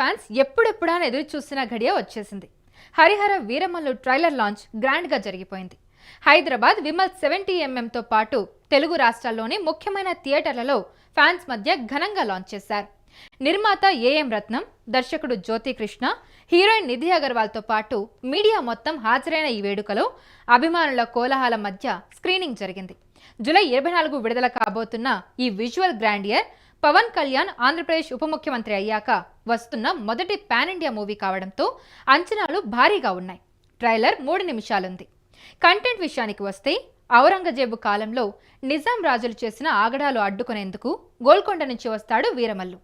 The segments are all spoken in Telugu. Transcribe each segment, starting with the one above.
ఫ్యాన్స్ ఎప్పుడెప్పుడా ఎదురు చూసిన ఘడియ వచ్చేసింది. Harihara Veeramallu trailer launch grand గా జరిగిపోయింది. హైదరాబాద్ విమల్ 70mm తో పాటు తెలుగు రాష్ట్రాల్లోని ముఖ్యమైన థియేటర్లలో ఫ్యాన్స్ మధ్య ఘనంగా లాంచ్ చేశారు. నిర్మాత ఏఎం రత్నం, దర్శకుడు జ్యోతి కృష్ణ, హీరోయిన్ నిధి అగర్వాల్ తో పాటు మీడియా మొత్తం హాజరైన ఈ వేడుకలో అభిమానుల కోలాహలం మధ్య స్క్రీనింగ్ జరిగింది. జూలై 24 విడుదల కాబోతున్న ఈ విజువల్ గ్రాండియర్ పవన్ కళ్యాణ్ ఆంధ్రప్రదేశ్ ఉప ముఖ్యమంత్రి అయ్యాక వస్తున్న మొదటి పాన్ ఇండియా మూవీ కావడంతో అంచనాలు భారీగా ఉన్నాయి. ట్రైలర్ 3 నిమిషాలుంది. కంటెంట్ విషయానికి వస్తే ఔరంగజేబు కాలంలో నిజాం రాజులు చేసిన ఆగడాలు అడ్డుకునేందుకు గోల్కొండ నుంచి వస్తాడు వీరమల్లు.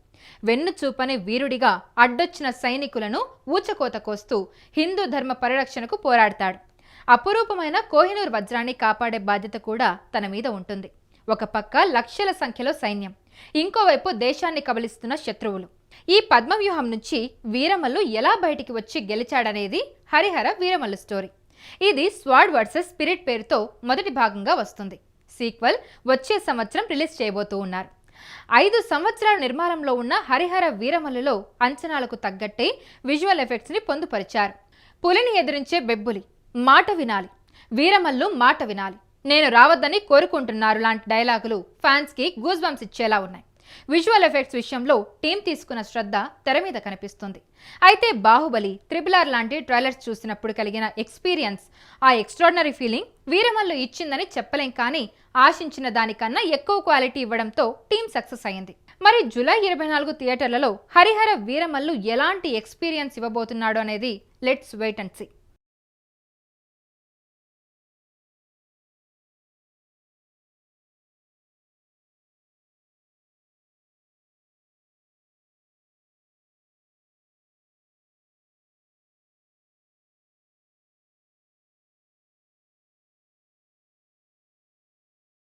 వెన్ను చూపని వీరుడిగా అడ్డొచ్చిన సైనికులను ఊచకోత కోస్తూ హిందూ ధర్మ పరిరక్షణకు పోరాడతాడు. అపురూపమైన కోహినూర్ వజ్రాన్ని కాపాడే బాధ్యత కూడా తన మీద ఉంటుంది. ఒక పక్క లక్షల సంఖ్యలో సైన్యం, ఇంకోవైపు దేశాన్ని కబలిస్తున్న శత్రువులు. ఈ పద్మవ్యూహం నుంచి వీరమల్లు ఎలా బయటికి వచ్చి గెలిచాడనేది హరిహర వీరమల్లు స్టోరీ. ఇది స్వాడ్ వర్సెస్ స్పిరిట్ పేరుతో మొదటి భాగంగా వస్తుంది. సీక్వెల్ వచ్చే సంవత్సరం రిలీజ్ చేయబోతూ ఉన్నారు. 5 సంవత్సరాల నిర్మాణంలో ఉన్న హరిహర వీరమల్లులో అంచనాలకు తగ్గట్టే విజువల్ ఎఫెక్ట్స్ ని పొందుపరిచారు. పులిని ఎదిరించే బెబ్బులి, మాట వినాలి, వీరమల్లు మాట వినాలి, నేను రావద్దని కోరుకుంటున్నారు లాంటి డైలాగులు ఫ్యాన్స్ కి గూస్ బంప్స్ ఇచ్చేలా ఉన్నాయి. విజువల్ ఎఫెక్ట్స్ విషయంలో టీం తీసుకున్న శ్రద్ధ తెర మీద కనిపిస్తుంది. అయితే బాహుబలి, RRR లాంటి ట్రైలర్స్ చూసినప్పుడు కలిగిన ఎక్స్పీరియన్స్, ఆ ఎక్స్ట్రాడినరీ ఫీలింగ్ వీరమల్లు ఇచ్చిందని చెప్పలేం. కానీ ఆశించిన దానికన్నా ఎక్కువ క్వాలిటీ ఇవ్వడంతో టీం సక్సెస్ అయింది. మరి జూలై 24 థియేటర్లలో హరిహర వీరమల్లు ఎలాంటి ఎక్స్పీరియన్స్ ఇవ్వబోతున్నాడు అనేది లెట్స్ వెయిట్ అండ్ సీ.